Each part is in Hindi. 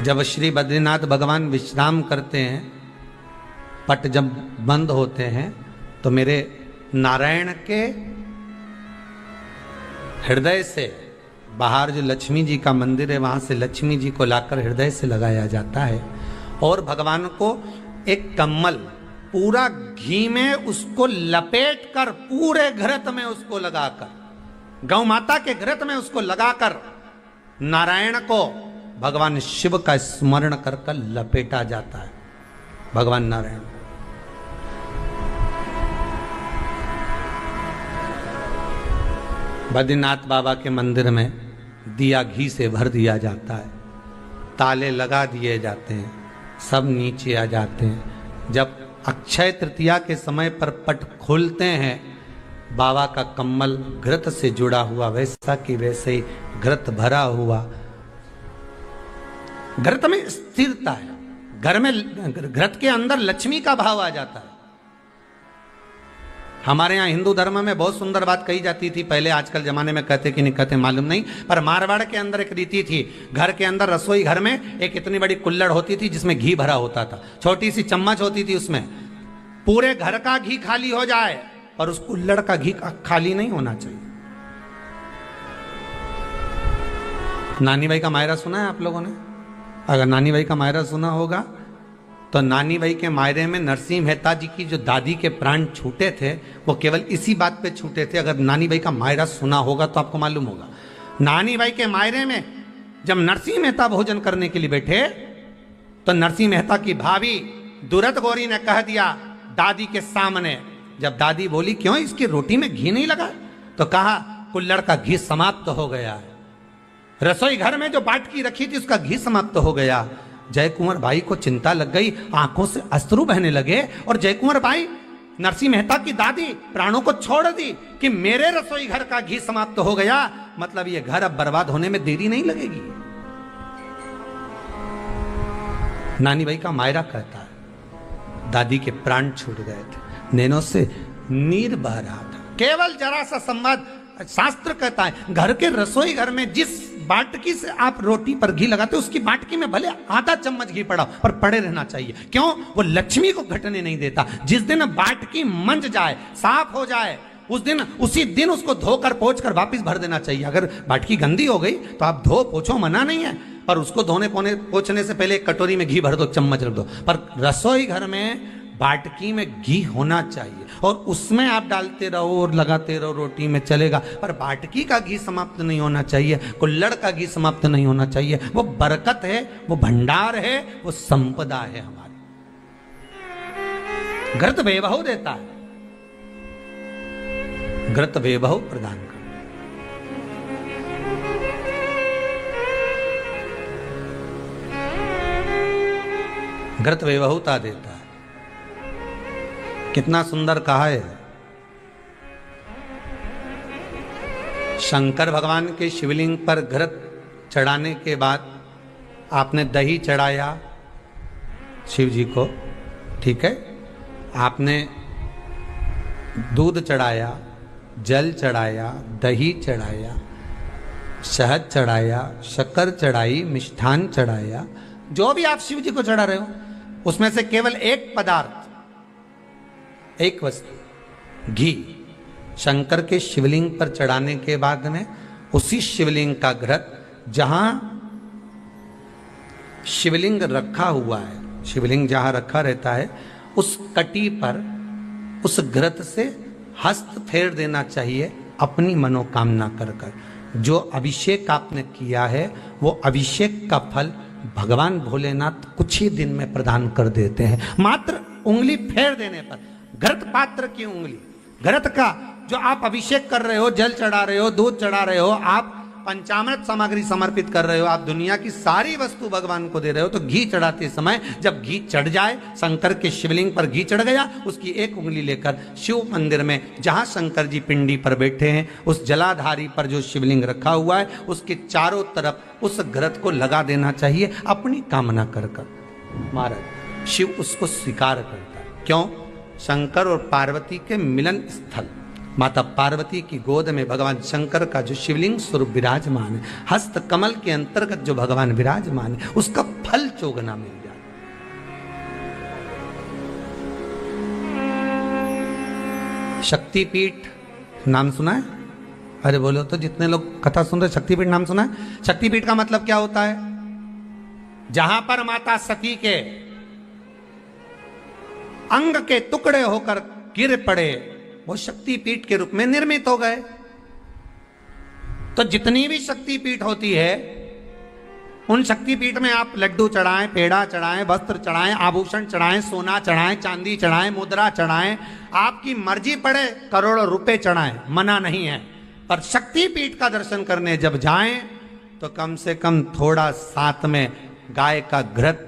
जब श्री बद्रीनाथ भगवान विश्राम करते हैं, पट जब बंद होते हैं, तो मेरे नारायण के हृदय से बाहर जो लक्ष्मी जी का मंदिर है, वहां से लक्ष्मी जी को लाकर हृदय से लगाया जाता है और भगवान को एक कम्मल पूरा घी में उसको लपेट कर, पूरे घृत में उसको लगाकर, गौ माता के घृत में उसको लगाकर नारायण को भगवान शिव का स्मरण कर कर लपेटा जाता है। भगवान नारायण बद्रीनाथ बाबा के मंदिर में दिया घी से भर दिया जाता है, ताले लगा दिए जाते हैं, सब नीचे आ जाते हैं। जब अक्षय तृतीया के समय पर पट खोलते हैं, बाबा का कम्मल घृत से जुड़ा हुआ वैसा कि वैसे ही घृत भरा हुआ, घृत में स्थिरता है, घर में घृत के अंदर लक्ष्मी का भाव आ जाता है। हमारे यहाँ हिंदू धर्म में बहुत सुंदर बात कही जाती थी पहले, आजकल जमाने में कहते कि नहीं कहते मालूम नहीं, पर मारवाड़ के अंदर एक रीति थी। घर के अंदर रसोई घर में एक इतनी बड़ी कुल्हड़ होती थी जिसमें घी भरा होता था, छोटी सी चम्मच होती थी, उसमें पूरे घर का घी खाली हो जाए और उस कुल्हड़ का घी खाली नहीं होना चाहिए। नानी भाई का मायरा सुना है आप लोगों ने? अगर नानी भाई का मायरा सुना होगा तो नानी भाई के मायरे में नरसिंह मेहता जी की जो दादी के प्राण छूटे थे वो केवल इसी बात पे छूटे थे। अगर नानी भाई का मायरा सुना होगा तो आपको मालूम होगा, नानी भाई के मायरे में जब नरसिंह मेहता भोजन करने के लिए बैठे तो नरसिंह मेहता की भाभी दुरत गौरी ने कह दिया दादी के सामने, जब दादी बोली क्यों इसकी रोटी में घी नहीं लगा, तो कहा कुल्हड़ का घी समाप्त हो गया है, रसोई घर में जो बाटकी रखी थी उसका घी समाप्त हो गया। जय कुंवर भाई को चिंता लग गई, आंखों से अश्रु बहने लगे और जय कुंवर भाई नरसिंह मेहता की दादी प्राणों को छोड़ दी कि मेरे रसोई घर का घी समाप्त हो गया, मतलब ये घर अब बर्बाद होने में देरी नहीं लगेगी। नानी भाई का मायरा कहता है दादी के प्राण छूट गए थे, नैनों से नीर बह रहा था, केवल जरा सा संवाद। शास्त्र कहता है घर के रसोई घर में जिस बाटकी से आप रोटी पर घी लगाते उसकी बाटकी में भले आधा चम्मच घी पड़ा पर पड़े रहना चाहिए। क्यों? वो लक्ष्मी को घटने नहीं देता। जिस दिन बाटकी मंज जाए, साफ हो जाए, उसी दिन उसको धोकर पोंछ कर वापस भर देना चाहिए। अगर बाटकी गंदी हो गई तो आप धो पोछो, मना नहीं है, पर उसको धोने पोछने से पहले एक कटोरी में घी भर दो, चम्मच रख दो। पर रसोई घर में बाटकी में घी होना चाहिए और उसमें आप डालते रहो और लगाते रहो, रोटी में चलेगा, पर बाटकी का घी समाप्त नहीं होना चाहिए, कुल्हड़ का घी समाप्त नहीं होना चाहिए। वो बरकत है, वो भंडार है, वो संपदा है हमारी। घृत वैभव देता है, घृत वैभव प्रदान कर। घृत वैभवता देता है। कितना सुंदर कहा है। शंकर भगवान के शिवलिंग पर घृत चढ़ाने के बाद आपने दही चढ़ाया शिव जी को, ठीक है, आपने दूध चढ़ाया, जल चढ़ाया, दही चढ़ाया, शहद चढ़ाया, शक्कर चढ़ाई, मिष्ठान चढ़ाया, जो भी आप शिव जी को चढ़ा रहे हो उसमें से केवल एक पदार्थ, एक वस्तु घी शंकर के शिवलिंग पर चढ़ाने के बाद में उसी शिवलिंग का घृत, जहां शिवलिंग रखा हुआ है, शिवलिंग जहां रखा रहता है उस कटी पर उस घृत से हस्त फेर देना चाहिए अपनी मनोकामना कर कर। जो अभिषेक आपने किया है वो अभिषेक का फल भगवान भोलेनाथ कुछ ही दिन में प्रदान कर देते हैं। मात्र उंगली फेर देने पर, घृत पात्र की उंगली, घृत का जो आप अभिषेक कर रहे हो, जल चढ़ा रहे हो, दूध चढ़ा रहे हो, आप पंचामृत सामग्री समर्पित कर रहे हो, आप दुनिया की सारी वस्तु भगवान को दे रहे हो, तो घी चढ़ाते समय जब घी चढ़ जाए, शंकर के शिवलिंग पर घी चढ़ गया, उसकी एक उंगली लेकर शिव मंदिर में जहां शंकर जी पिंडी पर बैठे हैं उस जलाधारी पर जो शिवलिंग रखा हुआ है उसके चारों तरफ उस घृत को लगा देना चाहिए अपनी कामना कर कर। महाराज शिव उसको स्वीकार करता है। क्यों? शंकर और पार्वती के मिलन स्थल, माता पार्वती की गोद में भगवान शंकर का जो शिवलिंग स्वरूप विराजमान है, हस्त कमल के अंतर्गत जो भगवान विराजमान है, उसका फल चोगना मिल जाए। शक्तिपीठ नाम सुना है? अरे बोलो तो, जितने लोग कथा सुन रहे, शक्तिपीठ नाम सुना है? शक्तिपीठ का मतलब क्या होता है? जहां पर माता सती के अंग के टुकड़े होकर गिर पड़े, वो शक्तिपीठ के रूप में निर्मित हो गए। तो जितनी भी शक्तिपीठ होती है, उन शक्तिपीठ में आप लड्डू चढ़ाएं, पेड़ा चढ़ाएं, वस्त्र चढ़ाएं, आभूषण चढ़ाएं, सोना चढ़ाएं, चांदी चढ़ाएं, मुद्रा चढ़ाएं, आपकी मर्जी पड़े करोड़ों रुपए चढ़ाएं, मना नहीं है। पर शक्तिपीठ का दर्शन करने जब जाएं तो कम से कम थोड़ा साथ में गाय का घृत,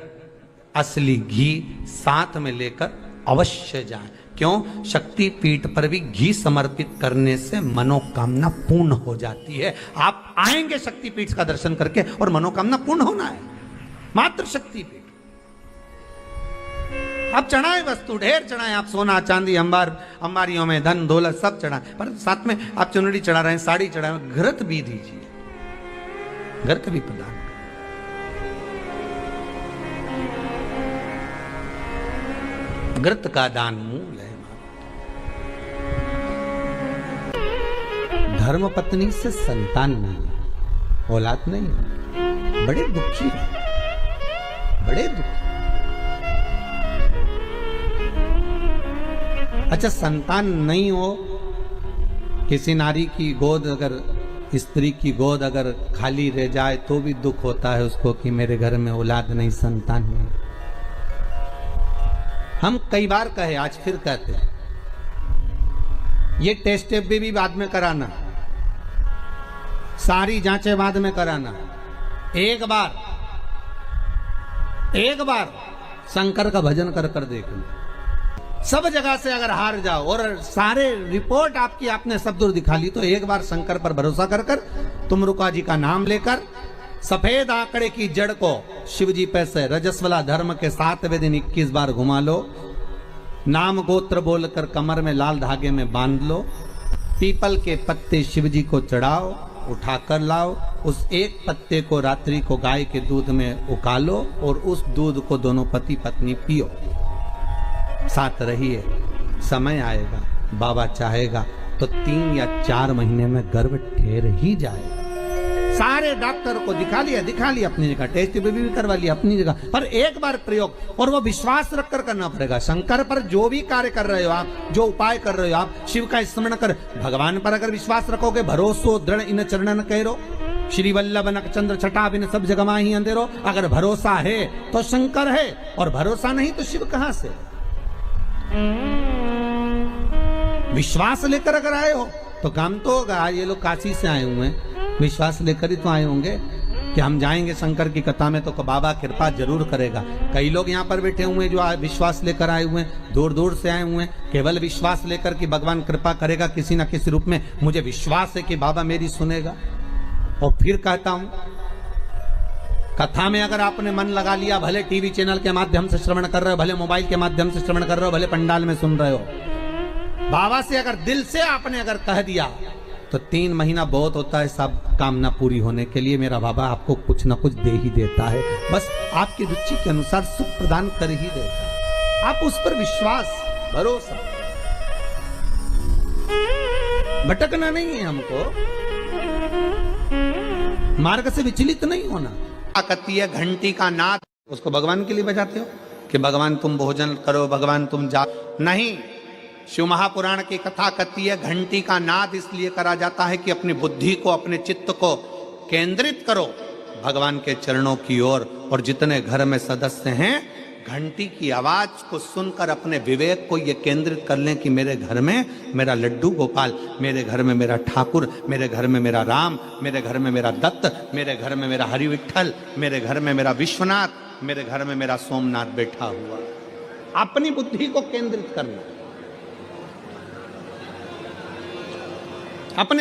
असली घी साथ में लेकर अवश्य जाएं। क्यों? शक्तिपीठ पर भी घी समर्पित करने से मनोकामना पूर्ण हो जाती है। आप आएंगे शक्तिपीठ का दर्शन करके और मनोकामना पूर्ण होना है। मात्र शक्तिपीठ आप चढ़ाएं, वस्तु ढेर चढ़ाएं, आप सोना चांदी अंबारियों में धन दौलत सब चढ़ाएं, पर साथ में आप चुनरी चढ़ा रहे हैं, साड़ी चढ़ा रहे हैं, घृत भी दीजिए, घृत भी प्रदान। घृत का दान मूल है। धर्म पत्नी से संतान नहीं, औलाद नहीं, बड़े दुखी है, बड़े दुखी। अच्छा, संतान नहीं हो, किसी नारी की गोद, अगर स्त्री की गोद अगर खाली रह जाए तो भी दुख होता है उसको कि मेरे घर में औलाद नहीं, संतान नहीं। हम कई बार कहे, आज फिर कहते हैं, ये टेस्ट भी बाद में कराना, सारी जांचें बाद में कराना। एक बार शंकर का भजन कर कर देखना। सब जगह से अगर हार जाओ और सारे रिपोर्ट आपकी आपने सब दूर दिखा ली, तो एक बार शंकर पर भरोसा कर कर तुमरुका जी का नाम लेकर सफेद आंकड़े की जड़ को शिव जी पे से रजस्वला धर्म के 7वें दिन 21 बार घुमा लो। नाम गोत्र बोलकर कमर में लाल धागे में बांध लो। पीपल के पत्ते शिव जी को चढ़ाओ, उठाकर लाओ। उस एक पत्ते को रात्रि को गाय के दूध में उकालो और उस दूध को दोनों पति पत्नी पियो। साथ रहिए, समय आएगा, बाबा चाहेगा तो 3 या 4 महीने में गर्भ ठहर ही जाएगा। सारे डॉक्टर को दिखा लिया अपनी जगह, टेस्ट भी करवा लिया अपनी जगह, पर एक बार प्रयोग, और वो विश्वास रखकर करना पड़ेगा। शंकर पर जो भी कार्य कर रहे हो आप, जो उपाय कर रहे हो आप, शिव का स्मरण कर, भगवान पर अगर विश्वास रखोगे, भरोसो दृढ़ इन चरणन कहो, श्री वल्लभ नक चंद्र छटा बिन सब जगमा ही अंधेरो। अगर भरोसा है तो शंकर है, और भरोसा नहीं तो शिव कहां से? विश्वास लेकर अगर आए हो तो काम तो होगा। ये लोग काशी से आए हुए हैं, विश्वास लेकर ही तो आए होंगे कि हम जाएंगे शंकर की कथा में तो बाबा कृपा जरूर करेगा। कई लोग यहाँ पर बैठे हुए हैं जो विश्वास लेकर आए हुए हैं, दूर दूर से आए हुए हैं, केवल विश्वास लेकर कि भगवान कृपा करेगा किसी न किसी रूप में, मुझे विश्वास है कि बाबा मेरी सुनेगा। और फिर कहता हूं, कथा में अगर आपने मन लगा लिया, भले टीवी चैनल के माध्यम से श्रवण कर रहे हो, भले मोबाइल के माध्यम से श्रवण कर रहे हो, भले पंडाल में सुन रहे हो, बाबा से अगर दिल से आपने अगर कह दिया तो 3 महीना बहुत होता है सब कामना पूरी होने के लिए। मेरा बाबा आपको कुछ ना कुछ दे ही देता है, बस आपकी रुचि के अनुसार सुख प्रदान कर ही देता है। आप उस पर विश्वास, भरोसा, भटकना नहीं है हमको, मार्ग से विचलित नहीं होना। कहती है घंटी का नाद, उसको भगवान के लिए बजाते हो कि भगवान तुम भोजन करो, भगवान तुम जा, नहीं। शिव महापुराण की कथा कहती है घंटी का नाद इसलिए करा जाता है कि अपनी बुद्धि को, अपने चित्त को केंद्रित करो भगवान के चरणों की ओर। और जितने घर में सदस्य हैं, घंटी की आवाज को सुनकर अपने विवेक को ये केंद्रित कर लें कि मेरे घर में मेरा लड्डू गोपाल, मेरे घर में मेरा ठाकुर, मेरे घर में मेरा राम, मेरे घर में मेरा दत्त, मेरे घर में मेरा हरि विठल, मेरे घर में मेरा विश्वनाथ, मेरे घर में मेरा सोमनाथ बैठा हुआ। अपनी बुद्धि को केंद्रित करना, अपने